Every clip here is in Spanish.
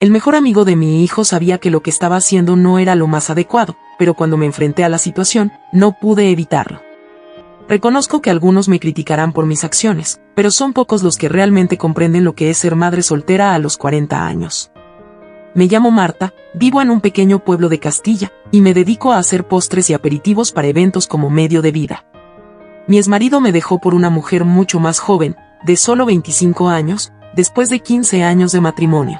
El mejor amigo de mi hijo sabía que lo que estaba haciendo no era lo más adecuado, pero cuando me enfrenté a la situación, no pude evitarlo. Reconozco que algunos me criticarán por mis acciones, pero son pocos los que realmente comprenden lo que es ser madre soltera a los 40 años. Me llamo Marta, vivo en un pequeño pueblo de Castilla, y me dedico a hacer postres y aperitivos para eventos como medio de vida. Mi exmarido me dejó por una mujer mucho más joven, de solo 25 años, después de 15 años de matrimonio.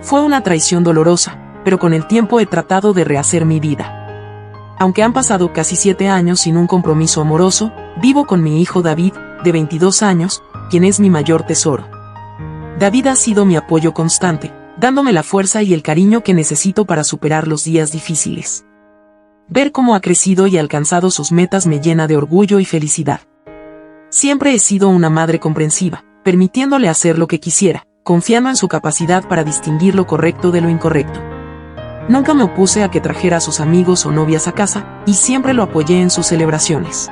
Fue una traición dolorosa, pero con el tiempo he tratado de rehacer mi vida. Aunque han pasado casi 7 años sin un compromiso amoroso, vivo con mi hijo David, de 22 años, quien es mi mayor tesoro. David ha sido mi apoyo constante, dándome la fuerza y el cariño que necesito para superar los días difíciles. Ver cómo ha crecido y alcanzado sus metas me llena de orgullo y felicidad. Siempre he sido una madre comprensiva, permitiéndole hacer lo que quisiera, confiando en su capacidad para distinguir lo correcto de lo incorrecto. Nunca me opuse a que trajera a sus amigos o novias a casa, y siempre lo apoyé en sus celebraciones.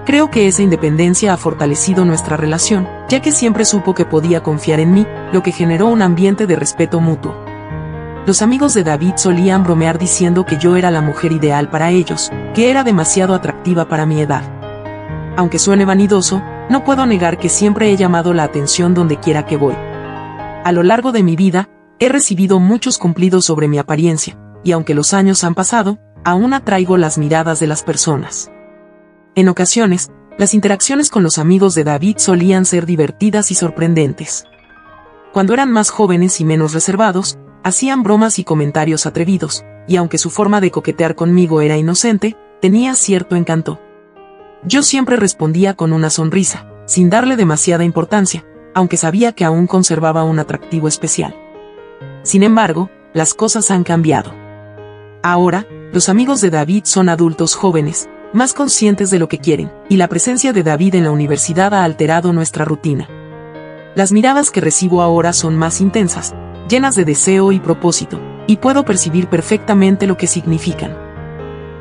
Creo que esa independencia ha fortalecido nuestra relación, ya que siempre supo que podía confiar en mí, lo que generó un ambiente de respeto mutuo. Los amigos de David solían bromear diciendo que yo era la mujer ideal para ellos, que era demasiado atractiva para mi edad. Aunque suene vanidoso, no puedo negar que siempre he llamado la atención donde quiera que voy. A lo largo de mi vida, he recibido muchos cumplidos sobre mi apariencia, y aunque los años han pasado, aún atraigo las miradas de las personas. En ocasiones, las interacciones con los amigos de David solían ser divertidas y sorprendentes. Cuando eran más jóvenes y menos reservados, hacían bromas y comentarios atrevidos, y aunque su forma de coquetear conmigo era inocente, tenía cierto encanto. Yo siempre respondía con una sonrisa, sin darle demasiada importancia, aunque sabía que aún conservaba un atractivo especial. Sin embargo, las cosas han cambiado. Ahora, los amigos de David son adultos jóvenes, más conscientes de lo que quieren, y la presencia de David en la universidad ha alterado nuestra rutina. Las miradas que recibo ahora son más intensas, llenas de deseo y propósito, y puedo percibir perfectamente lo que significan.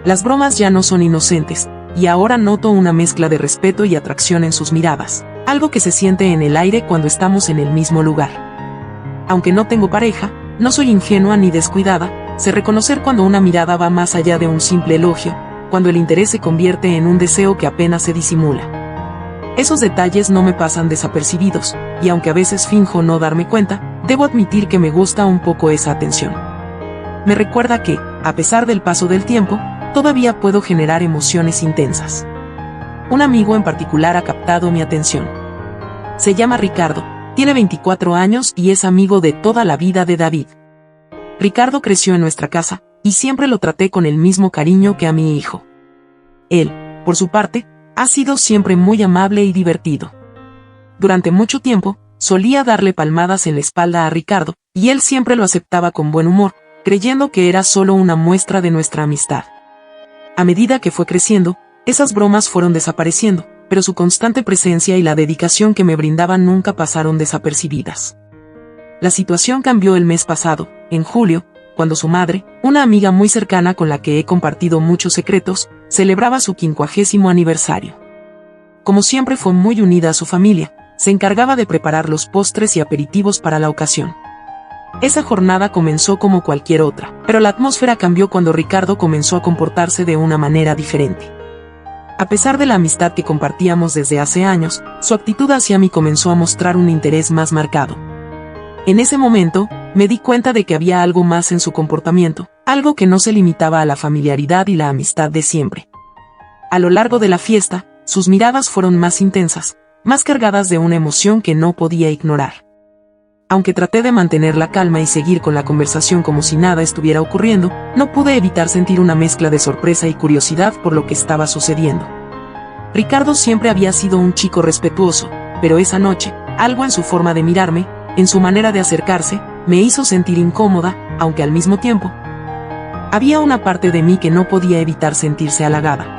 Las bromas ya no son inocentes, y ahora noto una mezcla de respeto y atracción en sus miradas, algo que se siente en el aire cuando estamos en el mismo lugar. Aunque no tengo pareja, no soy ingenua ni descuidada, sé reconocer cuando una mirada va más allá de un simple elogio, cuando el interés se convierte en un deseo que apenas se disimula. Esos detalles no me pasan desapercibidos, y aunque a veces finjo no darme cuenta, debo admitir que me gusta un poco esa atención. Me recuerda que, a pesar del paso del tiempo, todavía puedo generar emociones intensas. Un amigo en particular ha captado mi atención. Se llama Ricardo, tiene 24 años y es amigo de toda la vida de David. Ricardo creció en nuestra casa, y siempre lo traté con el mismo cariño que a mi hijo. Él, por su parte, ha sido siempre muy amable y divertido. Durante mucho tiempo, solía darle palmadas en la espalda a Ricardo, y él siempre lo aceptaba con buen humor, creyendo que era solo una muestra de nuestra amistad. A medida que fue creciendo, esas bromas fueron desapareciendo, pero su constante presencia y la dedicación que me brindaban nunca pasaron desapercibidas. La situación cambió el mes pasado, en julio, cuando su madre, una amiga muy cercana con la que he compartido muchos secretos, celebraba su 50º aniversario. Como siempre fue muy unida a su familia, se encargaba de preparar los postres y aperitivos para la ocasión. Esa jornada comenzó como cualquier otra, pero la atmósfera cambió cuando Ricardo comenzó a comportarse de una manera diferente. A pesar de la amistad que compartíamos desde hace años, su actitud hacia mí comenzó a mostrar un interés más marcado. En ese momento, me di cuenta de que había algo más en su comportamiento, algo que no se limitaba a la familiaridad y la amistad de siempre. A lo largo de la fiesta, sus miradas fueron más intensas, más cargadas de una emoción que no podía ignorar. Aunque traté de mantener la calma y seguir con la conversación como si nada estuviera ocurriendo, no pude evitar sentir una mezcla de sorpresa y curiosidad por lo que estaba sucediendo. Ricardo siempre había sido un chico respetuoso, pero esa noche, algo en su forma de mirarme, en su manera de acercarse, me hizo sentir incómoda, aunque al mismo tiempo, había una parte de mí que no podía evitar sentirse halagada.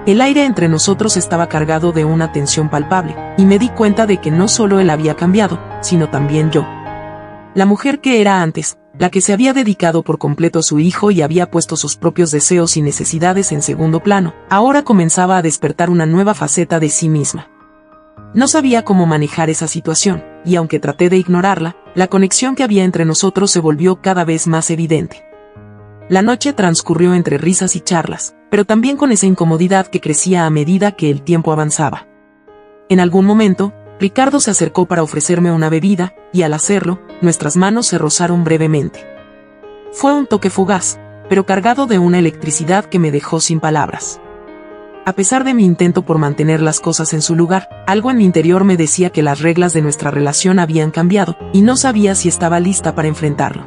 El aire entre nosotros estaba cargado de una tensión palpable, y me di cuenta de que no solo él había cambiado, sino también yo. La mujer que era antes, la que se había dedicado por completo a su hijo y había puesto sus propios deseos y necesidades en segundo plano, ahora comenzaba a despertar una nueva faceta de sí misma. No sabía cómo manejar esa situación, y aunque traté de ignorarla, la conexión que había entre nosotros se volvió cada vez más evidente. La noche transcurrió entre risas y charlas, pero también con esa incomodidad que crecía a medida que el tiempo avanzaba. En algún momento, Ricardo se acercó para ofrecerme una bebida, y al hacerlo, nuestras manos se rozaron brevemente. Fue un toque fugaz, pero cargado de una electricidad que me dejó sin palabras. A pesar de mi intento por mantener las cosas en su lugar, algo en mi interior me decía que las reglas de nuestra relación habían cambiado, y no sabía si estaba lista para enfrentarlo.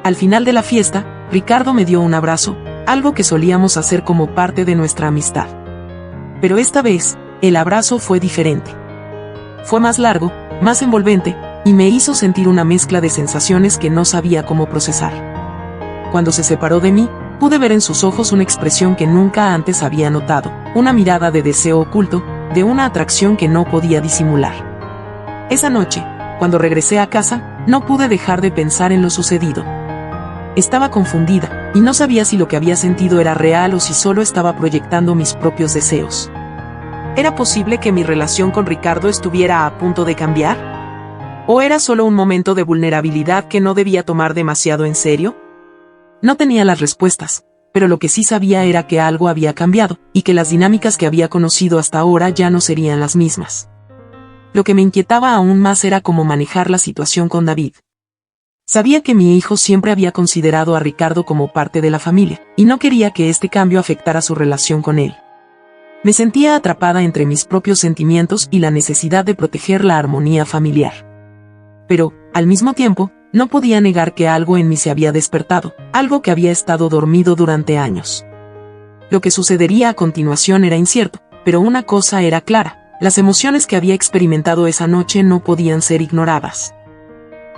Al final de la fiesta, Ricardo me dio un abrazo, algo que solíamos hacer como parte de nuestra amistad. Pero esta vez, el abrazo fue diferente. Fue más largo, más envolvente, y me hizo sentir una mezcla de sensaciones que no sabía cómo procesar. Cuando se separó de mí, pude ver en sus ojos una expresión que nunca antes había notado, una mirada de deseo oculto, de una atracción que no podía disimular. Esa noche, cuando regresé a casa, no pude dejar de pensar en lo sucedido. Estaba confundida, y no sabía si lo que había sentido era real o si solo estaba proyectando mis propios deseos. ¿Era posible que mi relación con Ricardo estuviera a punto de cambiar? ¿O era solo un momento de vulnerabilidad que no debía tomar demasiado en serio? No tenía las respuestas, pero lo que sí sabía era que algo había cambiado, y que las dinámicas que había conocido hasta ahora ya no serían las mismas. Lo que me inquietaba aún más era cómo manejar la situación con David. Sabía que mi hijo siempre había considerado a Ricardo como parte de la familia, y no quería que este cambio afectara su relación con él. Me sentía atrapada entre mis propios sentimientos y la necesidad de proteger la armonía familiar. Pero, al mismo tiempo, no podía negar que algo en mí se había despertado, algo que había estado dormido durante años. Lo que sucedería a continuación era incierto, pero una cosa era clara: las emociones que había experimentado esa noche no podían ser ignoradas.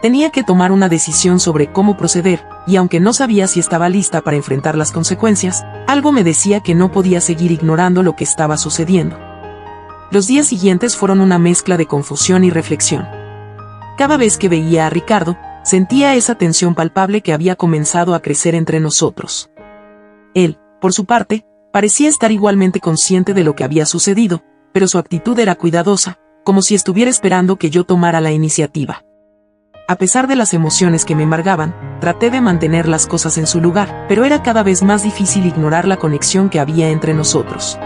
Tenía que tomar una decisión sobre cómo proceder, y aunque no sabía si estaba lista para enfrentar las consecuencias, algo me decía que no podía seguir ignorando lo que estaba sucediendo. Los días siguientes fueron una mezcla de confusión y reflexión. Cada vez que veía a Ricardo, sentía esa tensión palpable que había comenzado a crecer entre nosotros. Él, por su parte, parecía estar igualmente consciente de lo que había sucedido, pero su actitud era cuidadosa, como si estuviera esperando que yo tomara la iniciativa. A pesar de las emociones que me embargaban, traté de mantener las cosas en su lugar, pero era cada vez más difícil ignorar la conexión que había entre nosotros.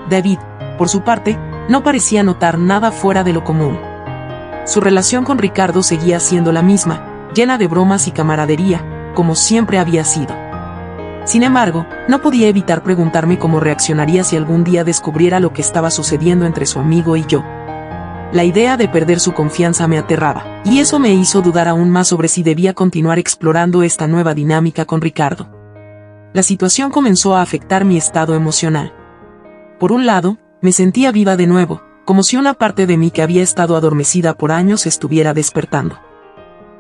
David, por su parte, no parecía notar nada fuera de lo común. Su relación con Ricardo seguía siendo la misma, llena de bromas y camaradería, como siempre había sido. Sin embargo, no podía evitar preguntarme cómo reaccionaría si algún día descubriera lo que estaba sucediendo entre su amigo y yo. La idea de perder su confianza me aterraba, y eso me hizo dudar aún más sobre si debía continuar explorando esta nueva dinámica con Ricardo. La situación comenzó a afectar mi estado emocional. Por un lado, me sentía viva de nuevo, como si una parte de mí que había estado adormecida por años estuviera despertando.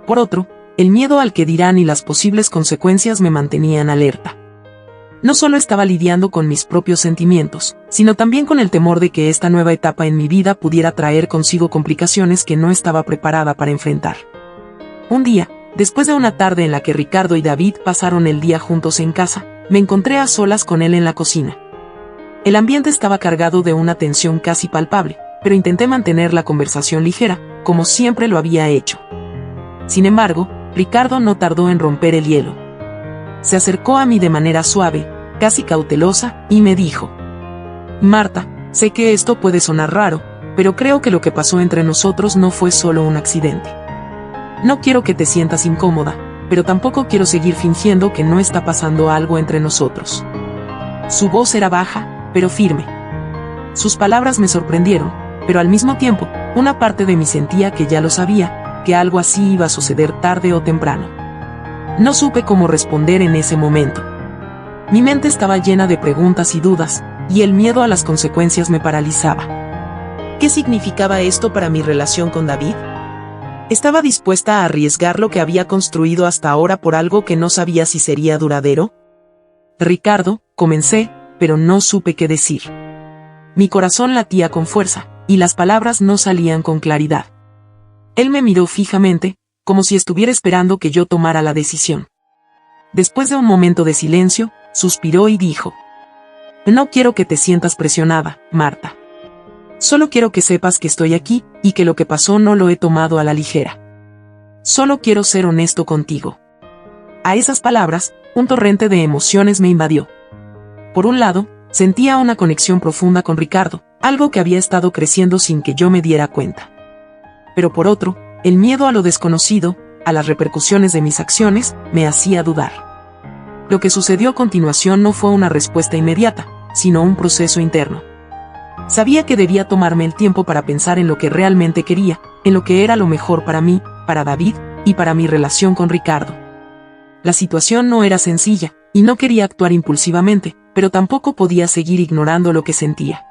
Por otro, el miedo al que dirán y las posibles consecuencias me mantenían alerta. No solo estaba lidiando con mis propios sentimientos, sino también con el temor de que esta nueva etapa en mi vida pudiera traer consigo complicaciones que no estaba preparada para enfrentar. Un día, después de una tarde en la que Ricardo y David pasaron el día juntos en casa, me encontré a solas con él en la cocina. El ambiente estaba cargado de una tensión casi palpable, pero intenté mantener la conversación ligera, como siempre lo había hecho. Sin embargo, Ricardo no tardó en romper el hielo. Se acercó a mí de manera suave, casi cautelosa, y me dijo: Marta, sé que esto puede sonar raro, pero creo que lo que pasó entre nosotros no fue solo un accidente. No quiero que te sientas incómoda, pero tampoco quiero seguir fingiendo que no está pasando algo entre nosotros. Su voz era baja, pero firme. Sus palabras me sorprendieron, pero al mismo tiempo, una parte de mí sentía que ya lo sabía, que algo así iba a suceder tarde o temprano. No supe cómo responder en ese momento. Mi mente estaba llena de preguntas y dudas, y el miedo a las consecuencias me paralizaba. ¿Qué significaba esto para mi relación con David? ¿Estaba dispuesta a arriesgar lo que había construido hasta ahora por algo que no sabía si sería duradero? Ricardo, comencé, pero no supe qué decir. Mi corazón latía con fuerza, y las palabras no salían con claridad. Él me miró fijamente, como si estuviera esperando que yo tomara la decisión. Después de un momento de silencio, suspiró y dijo: No quiero que te sientas presionada, Marta. Solo quiero que sepas que estoy aquí, y que lo que pasó no lo he tomado a la ligera. solo quiero ser honesto contigo. A esas palabras, un torrente de emociones me invadió. Por un lado, sentía una conexión profunda con Ricardo, algo que había estado creciendo sin que yo me diera cuenta. Pero por otro, el miedo a lo desconocido, a las repercusiones de mis acciones, me hacía dudar. Lo que sucedió a continuación no fue una respuesta inmediata, sino un proceso interno. Sabía que debía tomarme el tiempo para pensar en lo que realmente quería, en lo que era lo mejor para mí, para David, y para mi relación con Ricardo. La situación no era sencilla, y no quería actuar impulsivamente, pero tampoco podía seguir ignorando lo que sentía.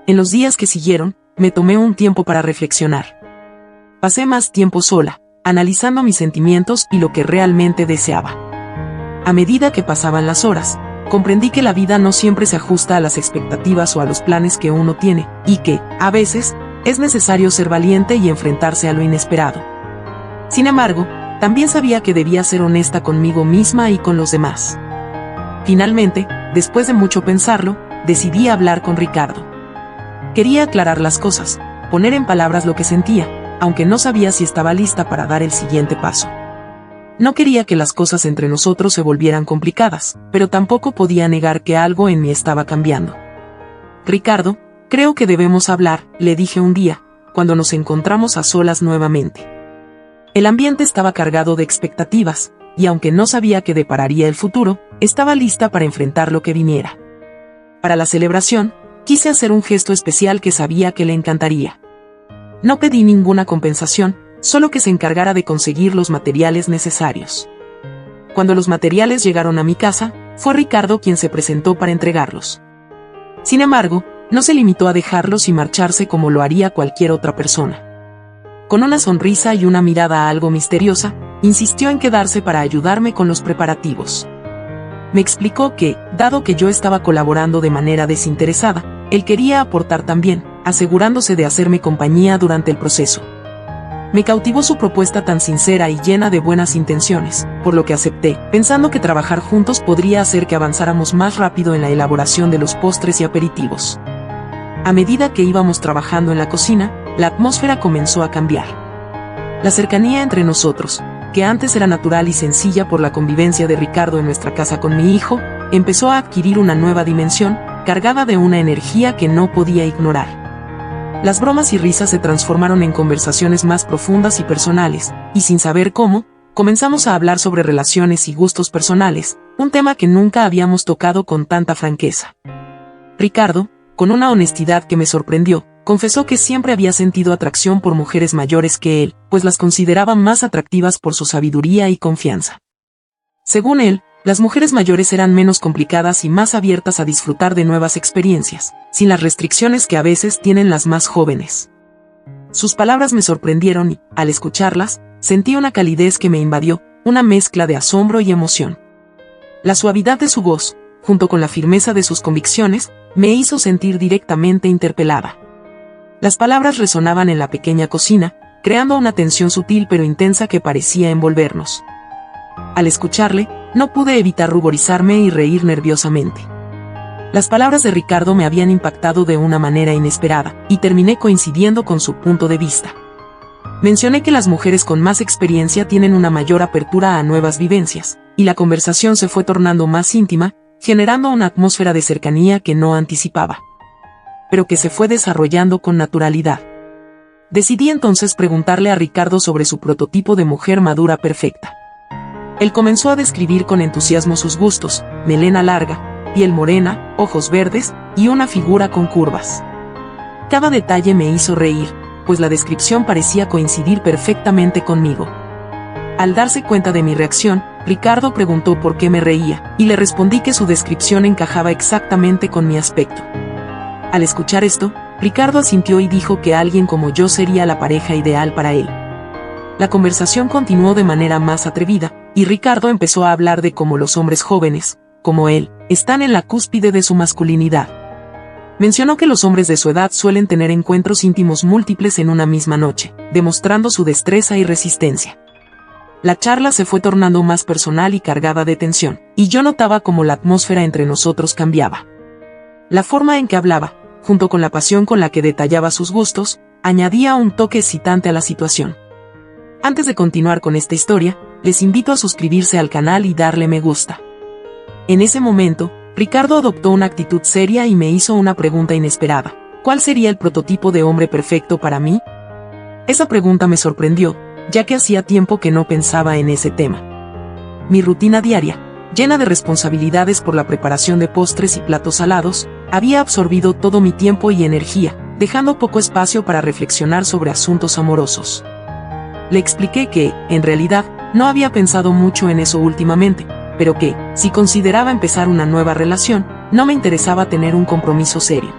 En los días que siguieron, me tomé un tiempo para reflexionar. Pasé más tiempo sola, analizando mis sentimientos y lo que realmente deseaba. A medida que pasaban las horas, comprendí que la vida no siempre se ajusta a las expectativas o a los planes que uno tiene, y que, a veces, es necesario ser valiente y enfrentarse a lo inesperado. Sin embargo, también sabía que debía ser honesta conmigo misma y con los demás. Finalmente, después de mucho pensarlo, decidí hablar con Ricardo. Quería aclarar las cosas, poner en palabras lo que sentía, aunque no sabía si estaba lista para dar el siguiente paso. No quería que las cosas entre nosotros se volvieran complicadas, pero tampoco podía negar que algo en mí estaba cambiando. Ricardo, creo que debemos hablar, le dije un día, cuando nos encontramos a solas nuevamente. El ambiente estaba cargado de expectativas, y aunque no sabía qué depararía el futuro, estaba lista para enfrentar lo que viniera. Para la celebración, quise hacer un gesto especial que sabía que le encantaría. No pedí ninguna compensación, solo que se encargara de conseguir los materiales necesarios. Cuando los materiales llegaron a mi casa, fue Ricardo quien se presentó para entregarlos. Sin embargo, no se limitó a dejarlos y marcharse como lo haría cualquier otra persona. Con una sonrisa y una mirada algo misteriosa, insistió en quedarse para ayudarme con los preparativos. Me explicó que, dado que yo estaba colaborando de manera desinteresada, él quería aportar también, asegurándose de hacerme compañía durante el proceso. Me cautivó su propuesta tan sincera y llena de buenas intenciones, por lo que acepté, pensando que trabajar juntos podría hacer que avanzáramos más rápido en la elaboración de los postres y aperitivos. A medida que íbamos trabajando en la cocina, la atmósfera comenzó a cambiar. La cercanía entre nosotros, que antes era natural y sencilla por la convivencia de Ricardo en nuestra casa con mi hijo, empezó a adquirir una nueva dimensión, cargada de una energía que no podía ignorar. Las bromas y risas se transformaron en conversaciones más profundas y personales, y sin saber cómo, comenzamos a hablar sobre relaciones y gustos personales, un tema que nunca habíamos tocado con tanta franqueza. Ricardo, con una honestidad que me sorprendió, confesó que siempre había sentido atracción por mujeres mayores que él, pues las consideraba más atractivas por su sabiduría y confianza. Según él, las mujeres mayores eran menos complicadas y más abiertas a disfrutar de nuevas experiencias, sin las restricciones que a veces tienen las más jóvenes. Sus palabras me sorprendieron y, al escucharlas, sentí una calidez que me invadió, una mezcla de asombro y emoción. La suavidad de su voz, junto con la firmeza de sus convicciones, me hizo sentir directamente interpelada. Las palabras resonaban en la pequeña cocina, creando una tensión sutil pero intensa que parecía envolvernos. Al escucharle, no pude evitar ruborizarme y reír nerviosamente. Las palabras de Ricardo me habían impactado de una manera inesperada, y terminé coincidiendo con su punto de vista. Mencioné que las mujeres con más experiencia tienen una mayor apertura a nuevas vivencias, y la conversación se fue tornando más íntima, generando una atmósfera de cercanía que no anticipaba, pero que se fue desarrollando con naturalidad. Decidí entonces preguntarle a Ricardo sobre su prototipo de mujer madura perfecta. Él comenzó a describir con entusiasmo sus gustos: melena larga, piel morena, ojos verdes, y una figura con curvas. Cada detalle me hizo reír, pues la descripción parecía coincidir perfectamente conmigo. Al darse cuenta de mi reacción, Ricardo preguntó por qué me reía, y le respondí que su descripción encajaba exactamente con mi aspecto. Al escuchar esto, Ricardo asintió y dijo que alguien como yo sería la pareja ideal para él. La conversación continuó de manera más atrevida, y Ricardo empezó a hablar de cómo los hombres jóvenes, como él, están en la cúspide de su masculinidad. Mencionó que los hombres de su edad suelen tener encuentros íntimos múltiples en una misma noche, demostrando su destreza y resistencia. La charla se fue tornando más personal y cargada de tensión, y yo notaba cómo la atmósfera entre nosotros cambiaba. La forma en que hablaba, junto con la pasión con la que detallaba sus gustos, añadía un toque excitante a la situación. Antes de continuar con esta historia, les invito a suscribirse al canal y darle me gusta. En ese momento, Ricardo adoptó una actitud seria y me hizo una pregunta inesperada. ¿Cuál sería el prototipo de hombre perfecto para mí? Esa pregunta me sorprendió, ya que hacía tiempo que no pensaba en ese tema. Mi rutina diaria, llena de responsabilidades por la preparación de postres y platos salados, había absorbido todo mi tiempo y energía, dejando poco espacio para reflexionar sobre asuntos amorosos. Le expliqué que, en realidad, no había pensado mucho en eso últimamente, pero que, si consideraba empezar una nueva relación, no me interesaba tener un compromiso serio.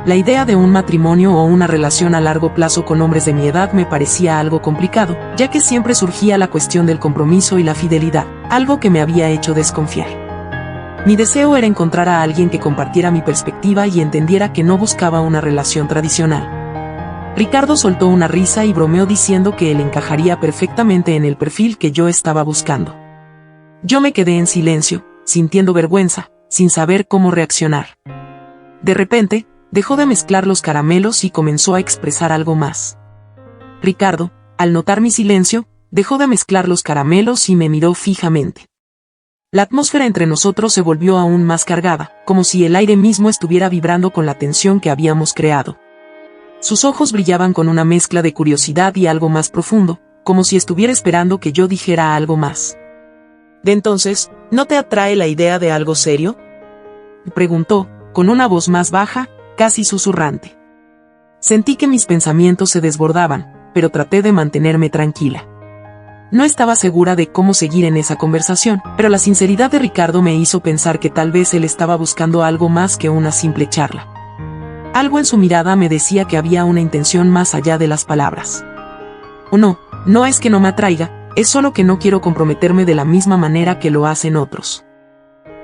La idea de un matrimonio o una relación a largo plazo con hombres de mi edad me parecía algo complicado, ya que siempre surgía la cuestión del compromiso y la fidelidad, algo que me había hecho desconfiar. Mi deseo era encontrar a alguien que compartiera mi perspectiva y entendiera que no buscaba una relación tradicional. Ricardo soltó una risa y bromeó diciendo que él encajaría perfectamente en el perfil que yo estaba buscando. Yo me quedé en silencio, sintiendo vergüenza, sin saber cómo reaccionar. De repente, dejó de mezclar los caramelos y comenzó a expresar algo más. Ricardo, al notar mi silencio, dejó de mezclar los caramelos y me miró fijamente. La atmósfera entre nosotros se volvió aún más cargada, como si el aire mismo estuviera vibrando con la tensión que habíamos creado. Sus ojos brillaban con una mezcla de curiosidad y algo más profundo, como si estuviera esperando que yo dijera algo más. ¿De entonces, no te atrae la idea de algo serio?, preguntó, con una voz más baja, casi susurrante. Sentí que mis pensamientos se desbordaban, pero traté de mantenerme tranquila. No estaba segura de cómo seguir en esa conversación, pero la sinceridad de Ricardo me hizo pensar que tal vez él estaba buscando algo más que una simple charla. Algo en su mirada me decía que había una intención más allá de las palabras. O no, no es que no me atraiga, es solo que no quiero comprometerme de la misma manera que lo hacen otros.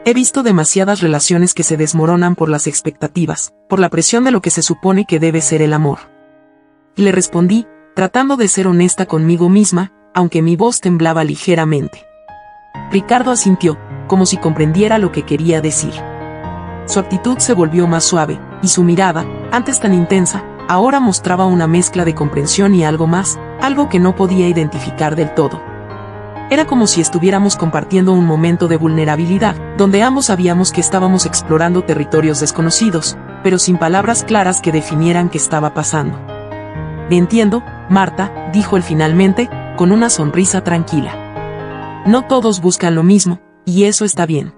He visto demasiadas relaciones que se desmoronan por las expectativas, por la presión de lo que se supone que debe ser el amor. Le respondí, tratando de ser honesta conmigo misma, aunque mi voz temblaba ligeramente. Ricardo asintió, como si comprendiera lo que quería decir. Su actitud se volvió más suave, y su mirada, antes tan intensa, ahora mostraba una mezcla de comprensión y algo más, algo que no podía identificar del todo. Era como si estuviéramos compartiendo un momento de vulnerabilidad, donde ambos sabíamos que estábamos explorando territorios desconocidos, pero sin palabras claras que definieran qué estaba pasando. Entiendo, Marta, dijo él finalmente, con una sonrisa tranquila. No todos buscan lo mismo, y eso está bien.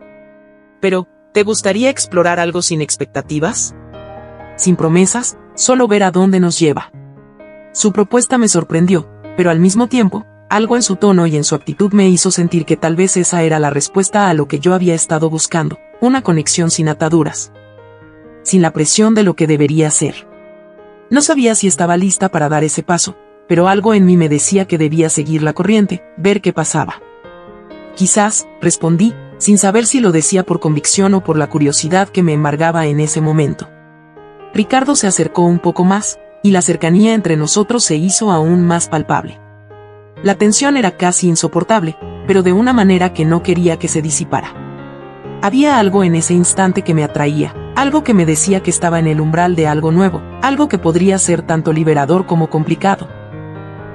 Pero, ¿te gustaría explorar algo sin expectativas? Sin promesas, solo ver a dónde nos lleva. Su propuesta me sorprendió, pero al mismo tiempo, algo en su tono y en su actitud me hizo sentir que tal vez esa era la respuesta a lo que yo había estado buscando, una conexión sin ataduras. Sin la presión de lo que debería ser. No sabía si estaba lista para dar ese paso, pero algo en mí me decía que debía seguir la corriente, ver qué pasaba. Quizás, respondí, sin saber si lo decía por convicción o por la curiosidad que me embargaba en ese momento. Ricardo se acercó un poco más, y la cercanía entre nosotros se hizo aún más palpable. La tensión era casi insoportable, pero de una manera que no quería que se disipara. Había algo en ese instante que me atraía, algo que me decía que estaba en el umbral de algo nuevo, algo que podría ser tanto liberador como complicado.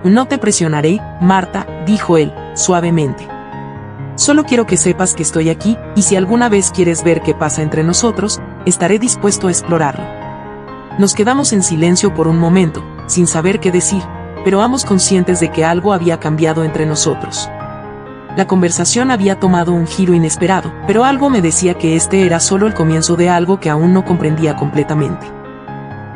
No te presionaré, Marta, dijo él, suavemente. Solo quiero que sepas que estoy aquí, y si alguna vez quieres ver qué pasa entre nosotros, estaré dispuesto a explorarlo. Nos quedamos en silencio por un momento, sin saber qué decir, pero ambos conscientes de que algo había cambiado entre nosotros. La conversación había tomado un giro inesperado, pero algo me decía que este era solo el comienzo de algo que aún no comprendía completamente.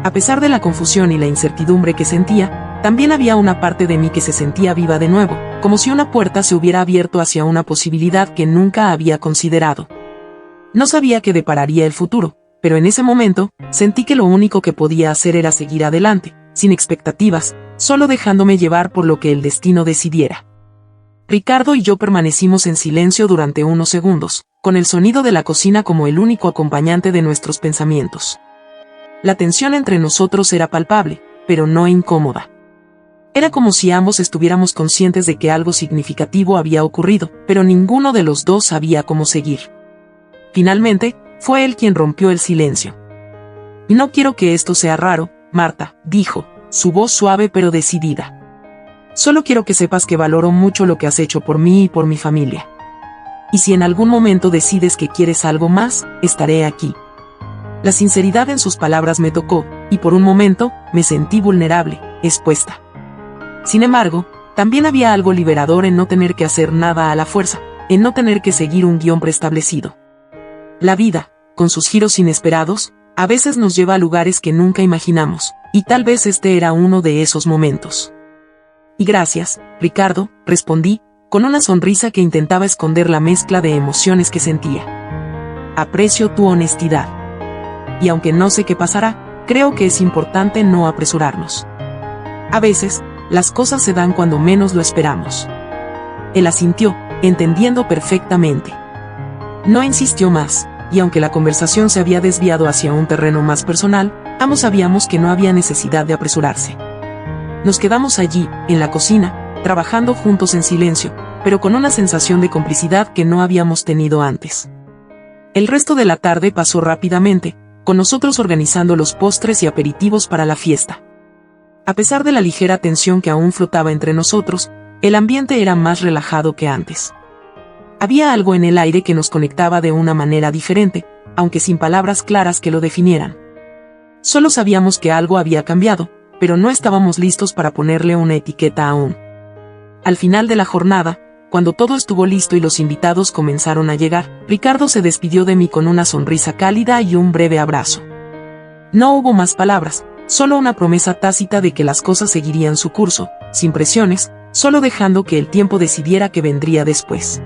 A pesar de la confusión y la incertidumbre que sentía, también había una parte de mí que se sentía viva de nuevo, como si una puerta se hubiera abierto hacia una posibilidad que nunca había considerado. No sabía qué depararía el futuro, pero en ese momento, sentí que lo único que podía hacer era seguir adelante, sin expectativas, solo dejándome llevar por lo que el destino decidiera. Ricardo y yo permanecimos en silencio durante unos segundos, con el sonido de la cocina como el único acompañante de nuestros pensamientos. La tensión entre nosotros era palpable, pero no incómoda. Era como si ambos estuviéramos conscientes de que algo significativo había ocurrido, pero ninguno de los dos sabía cómo seguir. Finalmente, fue él quien rompió el silencio. No quiero que esto sea raro, Marta, dijo, su voz suave pero decidida. Solo quiero que sepas que valoro mucho lo que has hecho por mí y por mi familia. Y si en algún momento decides que quieres algo más, estaré aquí. La sinceridad en sus palabras me tocó, y por un momento, me sentí vulnerable, expuesta. Sin embargo, también había algo liberador en no tener que hacer nada a la fuerza, en no tener que seguir un guión preestablecido. La vida, con sus giros inesperados, a veces nos lleva a lugares que nunca imaginamos, y tal vez este era uno de esos momentos. Y gracias, Ricardo, respondí, con una sonrisa que intentaba esconder la mezcla de emociones que sentía. Aprecio tu honestidad. Y aunque no sé qué pasará, creo que es importante no apresurarnos. A veces, las cosas se dan cuando menos lo esperamos. Él asintió, entendiendo perfectamente. No insistió más, y aunque la conversación se había desviado hacia un terreno más personal, ambos sabíamos que no había necesidad de apresurarse. Nos quedamos allí, en la cocina, trabajando juntos en silencio, pero con una sensación de complicidad que no habíamos tenido antes. El resto de la tarde pasó rápidamente, con nosotros organizando los postres y aperitivos para la fiesta. A pesar de la ligera tensión que aún flotaba entre nosotros, el ambiente era más relajado que antes. Había algo en el aire que nos conectaba de una manera diferente, aunque sin palabras claras que lo definieran. Solo sabíamos que algo había cambiado, pero no estábamos listos para ponerle una etiqueta aún. Al final de la jornada, cuando todo estuvo listo y los invitados comenzaron a llegar, Ricardo se despidió de mí con una sonrisa cálida y un breve abrazo. No hubo más palabras, solo una promesa tácita de que las cosas seguirían su curso, sin presiones, solo dejando que el tiempo decidiera qué vendría después.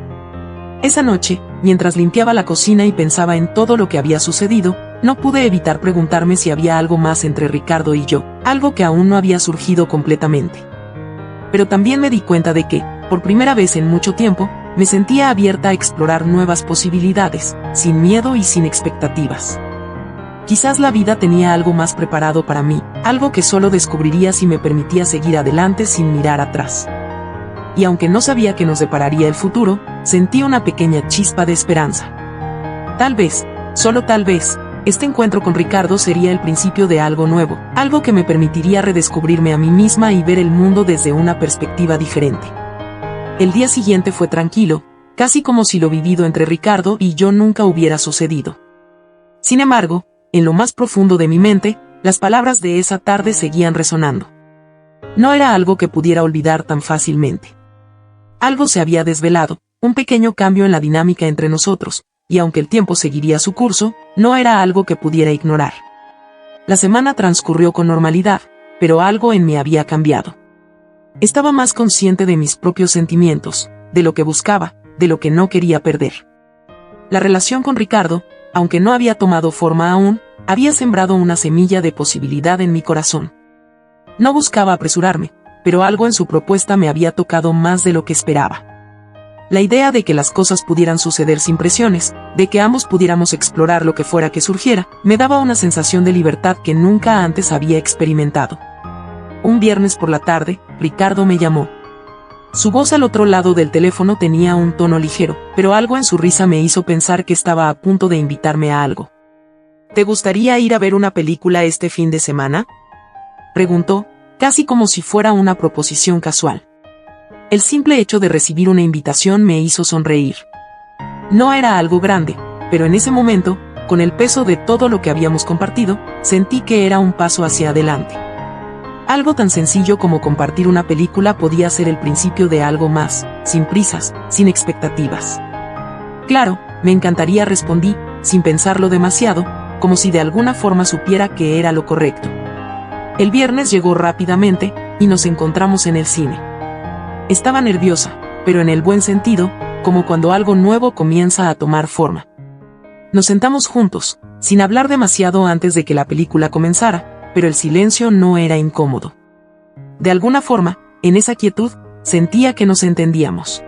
Esa noche, mientras limpiaba la cocina y pensaba en todo lo que había sucedido, no pude evitar preguntarme si había algo más entre Ricardo y yo, algo que aún no había surgido completamente. Pero también me di cuenta de que, por primera vez en mucho tiempo, me sentía abierta a explorar nuevas posibilidades, sin miedo y sin expectativas. Quizás la vida tenía algo más preparado para mí, algo que solo descubriría si me permitía seguir adelante sin mirar atrás. Y aunque no sabía qué nos depararía el futuro, sentí una pequeña chispa de esperanza. Tal vez, solo tal vez, este encuentro con Ricardo sería el principio de algo nuevo, algo que me permitiría redescubrirme a mí misma y ver el mundo desde una perspectiva diferente. El día siguiente fue tranquilo, casi como si lo vivido entre Ricardo y yo nunca hubiera sucedido. Sin embargo, en lo más profundo de mi mente, las palabras de esa tarde seguían resonando. No era algo que pudiera olvidar tan fácilmente. Algo se había desvelado, un pequeño cambio en la dinámica entre nosotros, y aunque el tiempo seguiría su curso, no era algo que pudiera ignorar. La semana transcurrió con normalidad, pero algo en mí había cambiado. Estaba más consciente de mis propios sentimientos, de lo que buscaba, de lo que no quería perder. La relación con Ricardo, aunque no había tomado forma aún, había sembrado una semilla de posibilidad en mi corazón. No buscaba apresurarme, pero algo en su propuesta me había tocado más de lo que esperaba. La idea de que las cosas pudieran suceder sin presiones, de que ambos pudiéramos explorar lo que fuera que surgiera, me daba una sensación de libertad que nunca antes había experimentado. Un viernes por la tarde, Ricardo me llamó. Su voz al otro lado del teléfono tenía un tono ligero, pero algo en su risa me hizo pensar que estaba a punto de invitarme a algo. ¿Te gustaría ir a ver una película este fin de semana?, preguntó, casi como si fuera una proposición casual. El simple hecho de recibir una invitación me hizo sonreír. No era algo grande, pero en ese momento, con el peso de todo lo que habíamos compartido, sentí que era un paso hacia adelante. Algo tan sencillo como compartir una película podía ser el principio de algo más, sin prisas, sin expectativas. Claro, me encantaría, respondí, sin pensarlo demasiado, como si de alguna forma supiera que era lo correcto. El viernes llegó rápidamente, y nos encontramos en el cine. Estaba nerviosa, pero en el buen sentido, como cuando algo nuevo comienza a tomar forma. Nos sentamos juntos, sin hablar demasiado antes de que la película comenzara, pero el silencio no era incómodo. De alguna forma, en esa quietud, sentía que nos entendíamos.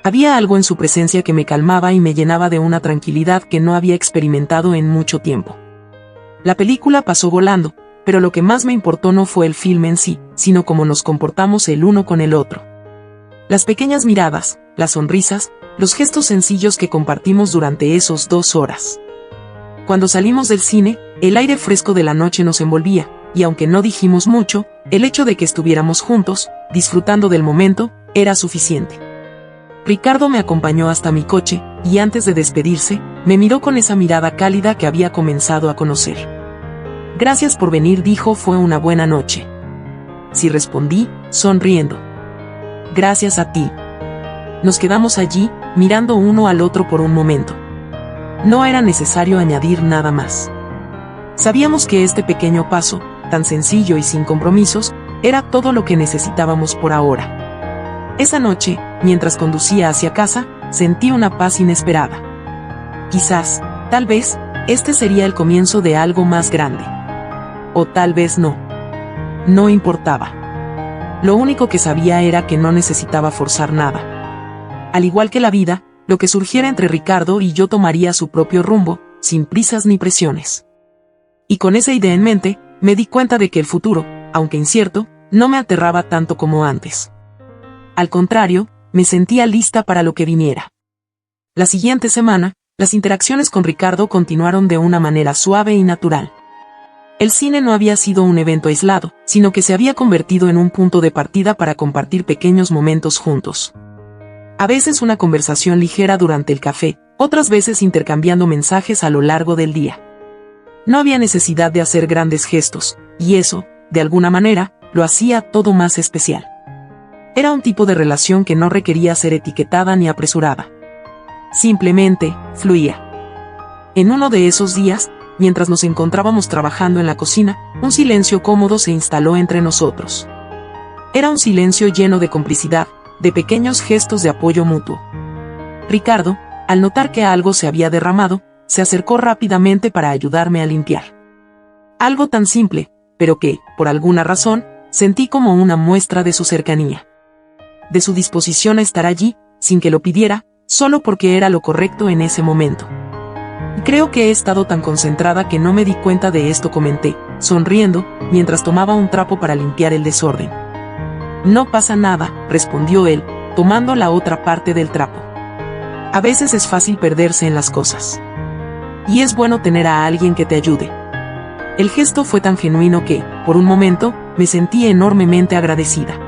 Había algo en su presencia que me calmaba y me llenaba de una tranquilidad que no había experimentado en mucho tiempo. La película pasó volando, pero lo que más me importó no fue el filme en sí, sino cómo nos comportamos el uno con el otro. Las pequeñas miradas, las sonrisas, los gestos sencillos que compartimos durante esos 2 horas. Cuando salimos del cine, el aire fresco de la noche nos envolvía, y aunque no dijimos mucho, el hecho de que estuviéramos juntos, disfrutando del momento, era suficiente. Ricardo me acompañó hasta mi coche, y antes de despedirse, me miró con esa mirada cálida que había comenzado a conocer. Gracias por venir, dijo, fue una buena noche. Sí, respondí, sonriendo. Gracias a ti. Nos quedamos allí, mirando uno al otro por un momento. No era necesario añadir nada más. Sabíamos que este pequeño paso, tan sencillo y sin compromisos, era todo lo que necesitábamos por ahora. Esa noche, mientras conducía hacia casa, sentí una paz inesperada. Quizás, tal vez, este sería el comienzo de algo más grande. O tal vez no. No importaba. Lo único que sabía era que no necesitaba forzar nada. Al igual que la vida, lo que surgiera entre Ricardo y yo tomaría su propio rumbo, sin prisas ni presiones. Y con esa idea en mente, me di cuenta de que el futuro, aunque incierto, no me aterraba tanto como antes. Al contrario, me sentía lista para lo que viniera. La siguiente semana, las interacciones con Ricardo continuaron de una manera suave y natural. El cine no había sido un evento aislado, sino que se había convertido en un punto de partida para compartir pequeños momentos juntos. A veces una conversación ligera durante el café, otras veces intercambiando mensajes a lo largo del día. No había necesidad de hacer grandes gestos, y eso, de alguna manera, lo hacía todo más especial. Era un tipo de relación que no requería ser etiquetada ni apresurada. Simplemente, fluía. En uno de esos días, mientras nos encontrábamos trabajando en la cocina, un silencio cómodo se instaló entre nosotros. Era un silencio lleno de complicidad, de pequeños gestos de apoyo mutuo. Ricardo, al notar que algo se había derramado, se acercó rápidamente para ayudarme a limpiar. Algo tan simple, pero que, por alguna razón, sentí como una muestra de su cercanía. De su disposición a estar allí, sin que lo pidiera, solo porque era lo correcto en ese momento. Creo que he estado tan concentrada que no me di cuenta de esto, comenté, sonriendo, mientras tomaba un trapo para limpiar el desorden. No pasa nada, respondió él, tomando la otra parte del trapo. A veces es fácil perderse en las cosas. Y es bueno tener a alguien que te ayude. El gesto fue tan genuino que, por un momento, me sentí enormemente agradecida.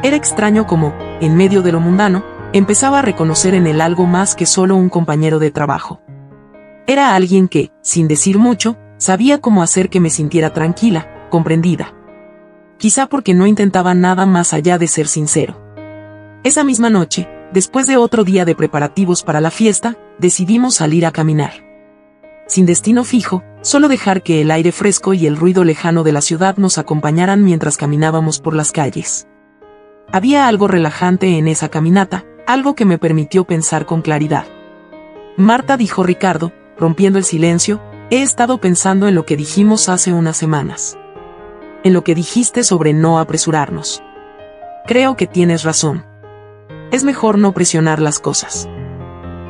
Era extraño cómo, en medio de lo mundano, empezaba a reconocer en él algo más que solo un compañero de trabajo. Era alguien que, sin decir mucho, sabía cómo hacer que me sintiera tranquila, comprendida. Quizá porque no intentaba nada más allá de ser sincero. Esa misma noche, después de otro día de preparativos para la fiesta, decidimos salir a caminar. Sin destino fijo, solo dejar que el aire fresco y el ruido lejano de la ciudad nos acompañaran mientras caminábamos por las calles. Había algo relajante en esa caminata, algo que me permitió pensar con claridad. Marta, dijo Ricardo, rompiendo el silencio, he estado pensando en lo que dijimos hace unas semanas. En lo que dijiste sobre no apresurarnos. Creo que tienes razón. Es mejor no presionar las cosas.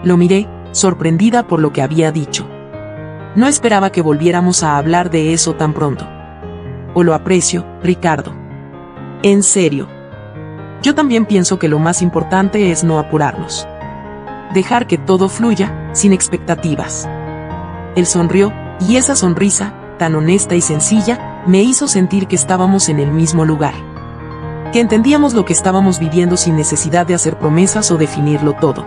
Lo miré, sorprendida por lo que había dicho. No esperaba que volviéramos a hablar de eso tan pronto. O lo aprecio, Ricardo. En serio. Yo también pienso que lo más importante es no apurarnos. Dejar que todo fluya, sin expectativas. Él sonrió, y esa sonrisa, tan honesta y sencilla, me hizo sentir que estábamos en el mismo lugar. Que entendíamos lo que estábamos viviendo sin necesidad de hacer promesas o definirlo todo.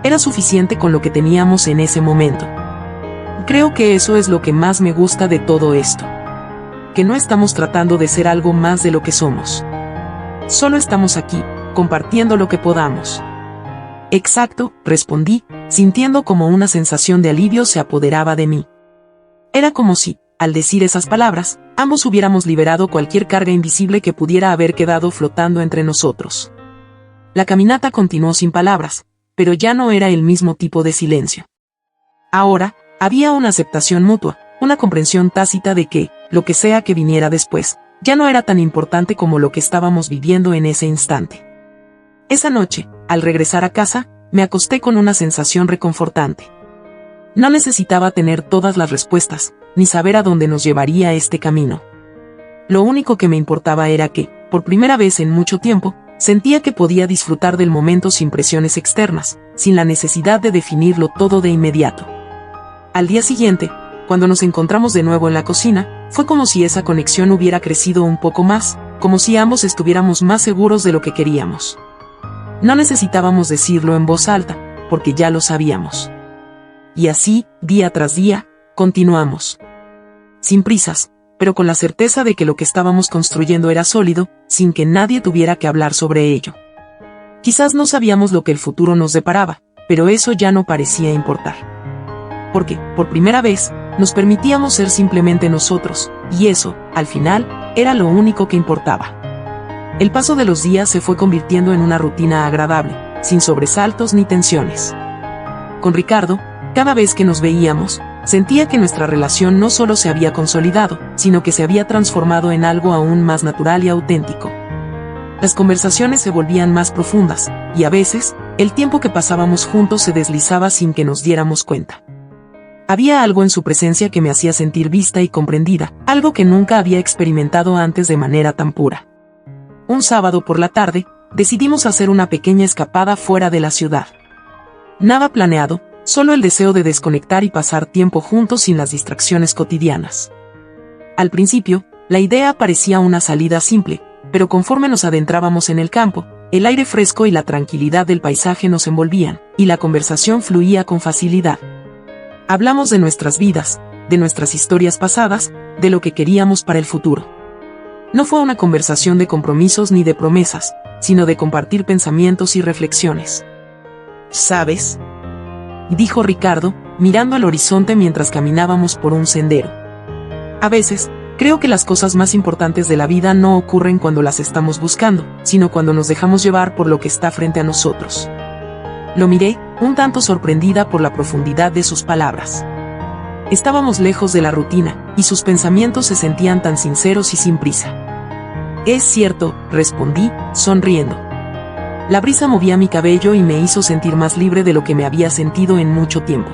Era suficiente con lo que teníamos en ese momento. Creo que eso es lo que más me gusta de todo esto. Que no estamos tratando de ser algo más de lo que somos. Solo estamos aquí, compartiendo lo que podamos. Exacto, respondí, sintiendo como una sensación de alivio se apoderaba de mí. Era como si, al decir esas palabras, ambos hubiéramos liberado cualquier carga invisible que pudiera haber quedado flotando entre nosotros. La caminata continuó sin palabras, pero ya no era el mismo tipo de silencio. Ahora, había una aceptación mutua, una comprensión tácita de que, lo que sea que viniera después, ya no era tan importante como lo que estábamos viviendo en ese instante. Esa noche, al regresar a casa, me acosté con una sensación reconfortante. No necesitaba tener todas las respuestas, ni saber a dónde nos llevaría este camino. Lo único que me importaba era que, por primera vez en mucho tiempo, sentía que podía disfrutar del momento sin presiones externas, sin la necesidad de definirlo todo de inmediato. Al día siguiente, cuando nos encontramos de nuevo en la cocina, Fue como si esa conexión hubiera crecido un poco más, como si ambos estuviéramos más seguros de lo que queríamos. No necesitábamos decirlo en voz alta, porque ya lo sabíamos. Y así, día tras día, continuamos. Sin prisas, pero con la certeza de que lo que estábamos construyendo era sólido, sin que nadie tuviera que hablar sobre ello. Quizás no sabíamos lo que el futuro nos deparaba, pero eso ya no parecía importar. Porque, por primera vez, nos permitíamos ser simplemente nosotros, y eso, al final, era lo único que importaba. El paso de los días se fue convirtiendo en una rutina agradable, sin sobresaltos ni tensiones. Con Ricardo, cada vez que nos veíamos, sentía que nuestra relación no solo se había consolidado, sino que se había transformado en algo aún más natural y auténtico. Las conversaciones se volvían más profundas, y a veces, el tiempo que pasábamos juntos se deslizaba sin que nos diéramos cuenta. Había algo en su presencia que me hacía sentir vista y comprendida, algo que nunca había experimentado antes de manera tan pura. Un sábado por la tarde, decidimos hacer una pequeña escapada fuera de la ciudad. Nada planeado, solo el deseo de desconectar y pasar tiempo juntos sin las distracciones cotidianas. Al principio, la idea parecía una salida simple, pero conforme nos adentrábamos en el campo, el aire fresco y la tranquilidad del paisaje nos envolvían, y la conversación fluía con facilidad. Hablamos de nuestras vidas, de nuestras historias pasadas, de lo que queríamos para el futuro. No fue una conversación de compromisos ni de promesas, sino de compartir pensamientos y reflexiones. ¿Sabes?, dijo Ricardo, mirando al horizonte mientras caminábamos por un sendero. A veces, creo que las cosas más importantes de la vida no ocurren cuando las estamos buscando, sino cuando nos dejamos llevar por lo que está frente a nosotros. Lo miré, un tanto sorprendida por la profundidad de sus palabras. Estábamos lejos de la rutina, y sus pensamientos se sentían tan sinceros y sin prisa. Es cierto, respondí, sonriendo. La brisa movía mi cabello y me hizo sentir más libre de lo que me había sentido en mucho tiempo.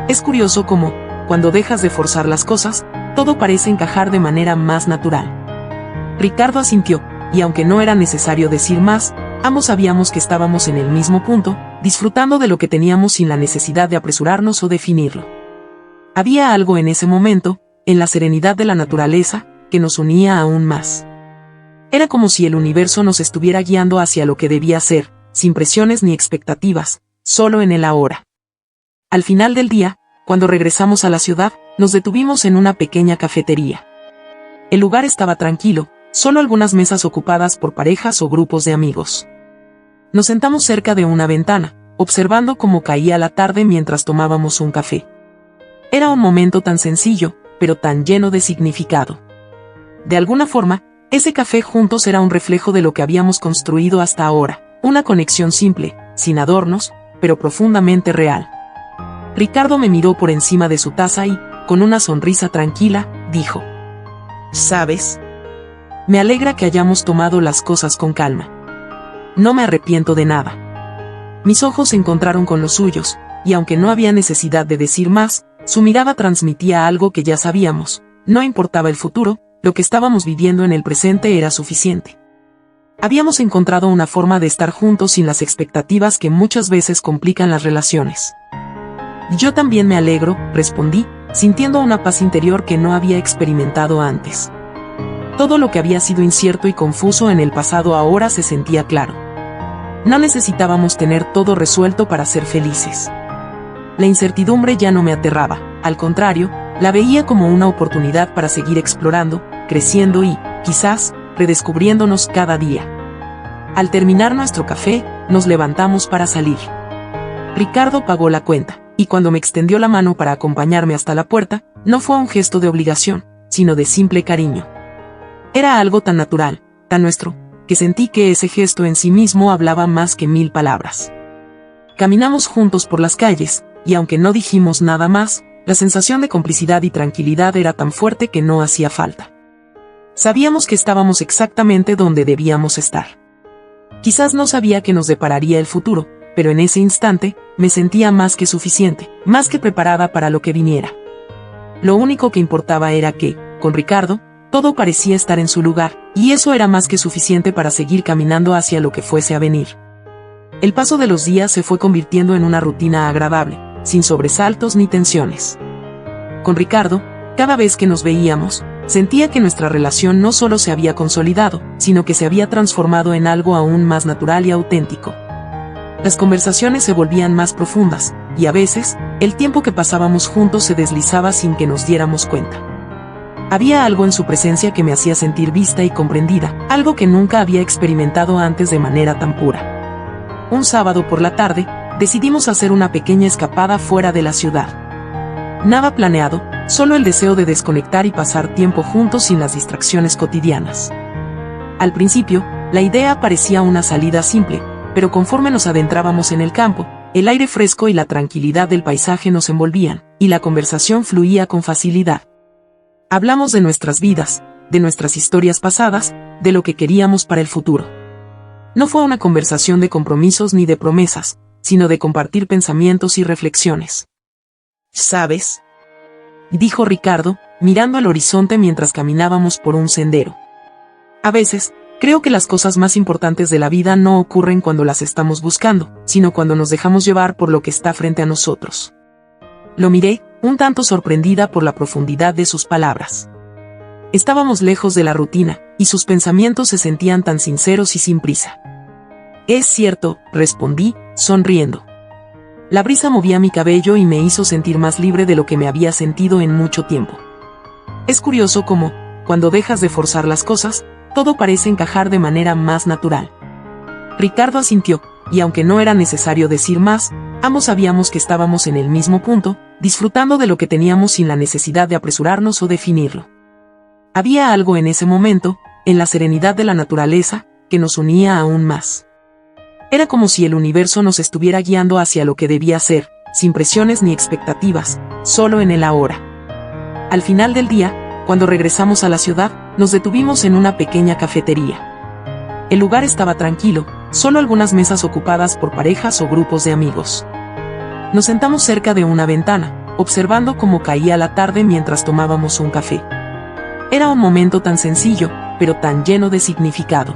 Es curioso cómo, cuando dejas de forzar las cosas, todo parece encajar de manera más natural. Ricardo asintió, y aunque no era necesario decir más, ambos sabíamos que estábamos en el mismo punto, disfrutando de lo que teníamos sin la necesidad de apresurarnos o definirlo. Había algo en ese momento, en la serenidad de la naturaleza, que nos unía aún más. Era como si el universo nos estuviera guiando hacia lo que debía ser, sin presiones ni expectativas, solo en el ahora. Al final del día, cuando regresamos a la ciudad, nos detuvimos en una pequeña cafetería. El lugar estaba tranquilo, solo algunas mesas ocupadas por parejas o grupos de amigos. Nos sentamos cerca de una ventana, observando cómo caía la tarde mientras tomábamos un café. Era un momento tan sencillo, pero tan lleno de significado. De alguna forma, ese café juntos era un reflejo de lo que habíamos construido hasta ahora, una conexión simple, sin adornos, pero profundamente real. Ricardo me miró por encima de su taza y, con una sonrisa tranquila, dijo: ¿Sabes? Me alegra que hayamos tomado las cosas con calma. No me arrepiento de nada. Mis ojos se encontraron con los suyos, y aunque no había necesidad de decir más, su mirada transmitía algo que ya sabíamos. No importaba el futuro, lo que estábamos viviendo en el presente era suficiente. Habíamos encontrado una forma de estar juntos sin las expectativas que muchas veces complican las relaciones. Yo también me alegro, respondí, sintiendo una paz interior que no había experimentado antes. Todo lo que había sido incierto y confuso en el pasado ahora se sentía claro. No necesitábamos tener todo resuelto para ser felices. La incertidumbre ya no me aterraba, al contrario, la veía como una oportunidad para seguir explorando, creciendo y, quizás, redescubriéndonos cada día. Al terminar nuestro café, nos levantamos para salir. Ricardo pagó la cuenta, y cuando me extendió la mano para acompañarme hasta la puerta, no fue un gesto de obligación, sino de simple cariño. Era algo tan natural, tan nuestro, que sentí que ese gesto en sí mismo hablaba más que 1000 palabras. Caminamos juntos por las calles, y aunque no dijimos nada más, la sensación de complicidad y tranquilidad era tan fuerte que no hacía falta. Sabíamos que estábamos exactamente donde debíamos estar. Quizás no sabía que nos depararía el futuro, pero en ese instante, me sentía más que suficiente, más que preparada para lo que viniera. Lo único que importaba era que, con Ricardo, todo parecía estar en su lugar, y eso era más que suficiente para seguir caminando hacia lo que fuese a venir. El paso de los días se fue convirtiendo en una rutina agradable, sin sobresaltos ni tensiones. Con Ricardo, Cada vez que nos veíamos, sentía que nuestra relación no solo se había consolidado, sino que se había transformado en algo aún más natural y auténtico. Las conversaciones se volvían más profundas, y a veces, el tiempo que pasábamos juntos se deslizaba sin que nos diéramos cuenta. Había algo en su presencia que me hacía sentir vista y comprendida, algo que nunca había experimentado antes de manera tan pura. Un sábado por la tarde, decidimos hacer una pequeña escapada fuera de la ciudad. Nada planeado, solo el deseo de desconectar y pasar tiempo juntos sin las distracciones cotidianas. Al principio, la idea parecía una salida simple, pero conforme nos adentrábamos en el campo, el aire fresco y la tranquilidad del paisaje nos envolvían, y la conversación fluía con facilidad. Hablamos de nuestras vidas, de nuestras historias pasadas, de lo que queríamos para el futuro. No fue una conversación de compromisos ni de promesas, sino de compartir pensamientos y reflexiones. ¿Sabes?, dijo Ricardo, mirando al horizonte mientras caminábamos por un sendero. A veces, creo que las cosas más importantes de la vida no ocurren cuando las estamos buscando, sino cuando nos dejamos llevar por lo que está frente a nosotros. Lo miré, un tanto sorprendida por la profundidad de sus palabras. Estábamos lejos de la rutina, y sus pensamientos se sentían tan sinceros y sin prisa. Es cierto, respondí, sonriendo. La brisa movía mi cabello y me hizo sentir más libre de lo que me había sentido en mucho tiempo. Es curioso cómo, cuando dejas de forzar las cosas, todo parece encajar de manera más natural. Ricardo asintió, y aunque no era necesario decir más, ambos sabíamos que estábamos en el mismo punto, disfrutando de lo que teníamos sin la necesidad de apresurarnos o definirlo. Había algo en ese momento, en la serenidad de la naturaleza, que nos unía aún más. Era como si el universo nos estuviera guiando hacia lo que debía ser, sin presiones ni expectativas, solo en el ahora. Al final del día, cuando regresamos a la ciudad, nos detuvimos en una pequeña cafetería. El lugar estaba tranquilo, solo algunas mesas ocupadas por parejas o grupos de amigos. Nos sentamos cerca de una ventana, observando cómo caía la tarde mientras tomábamos un café. Era un momento tan sencillo, pero tan lleno de significado.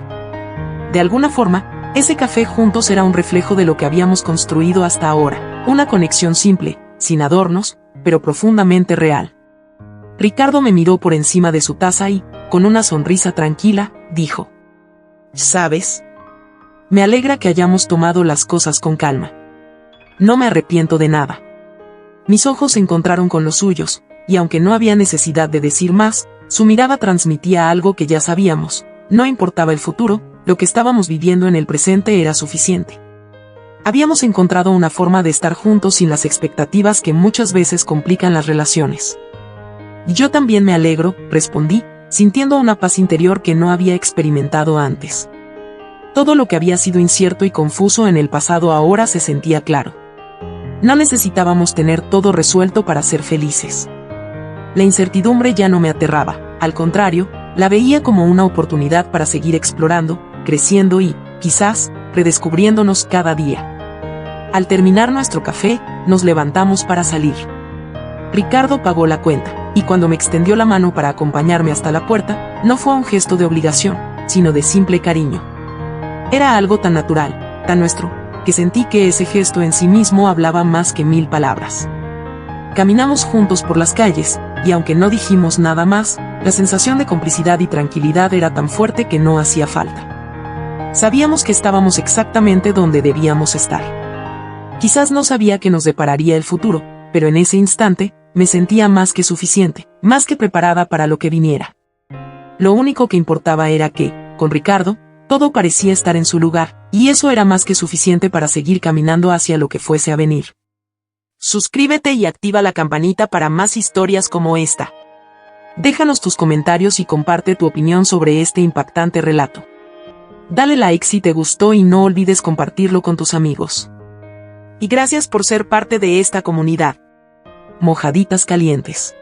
De alguna forma, ese café juntos era un reflejo de lo que habíamos construido hasta ahora, una conexión simple, sin adornos, pero profundamente real. Ricardo me miró por encima de su taza y, con una sonrisa tranquila, dijo: ¿Sabes? Me alegra que hayamos tomado las cosas con calma. No me arrepiento de nada. Mis ojos se encontraron con los suyos, y aunque no había necesidad de decir más, su mirada transmitía algo que ya sabíamos. No importaba el futuro, lo que estábamos viviendo en el presente era suficiente. Habíamos encontrado una forma de estar juntos sin las expectativas que muchas veces complican las relaciones. Y yo también me alegro, respondí, sintiendo una paz interior que no había experimentado antes. Todo lo que había sido incierto y confuso en el pasado ahora se sentía claro. No necesitábamos tener todo resuelto para ser felices. La incertidumbre ya no me aterraba, al contrario, la veía como una oportunidad para seguir explorando, creciendo y, quizás, redescubriéndonos cada día. Al terminar nuestro café, nos levantamos para salir. Ricardo pagó la cuenta, y cuando me extendió la mano para acompañarme hasta la puerta, no fue un gesto de obligación, sino de simple cariño. Era algo tan natural, tan nuestro, que sentí que ese gesto en sí mismo hablaba más que 1000 palabras. Caminamos juntos por las calles, y aunque no dijimos nada más, la sensación de complicidad y tranquilidad era tan fuerte que no hacía falta. Sabíamos que estábamos exactamente donde debíamos estar. Quizás no sabía qué nos depararía el futuro, pero en ese instante, me sentía más que suficiente, más que preparada para lo que viniera. Lo único que importaba era que, con Ricardo, todo parecía estar en su lugar, y eso era más que suficiente para seguir caminando hacia lo que fuese a venir. Suscríbete y activa la campanita para más historias como esta. Déjanos tus comentarios y comparte tu opinión sobre este impactante relato. Dale like si te gustó y no olvides compartirlo con tus amigos. Y gracias por ser parte de esta comunidad. Mojaditas calientes.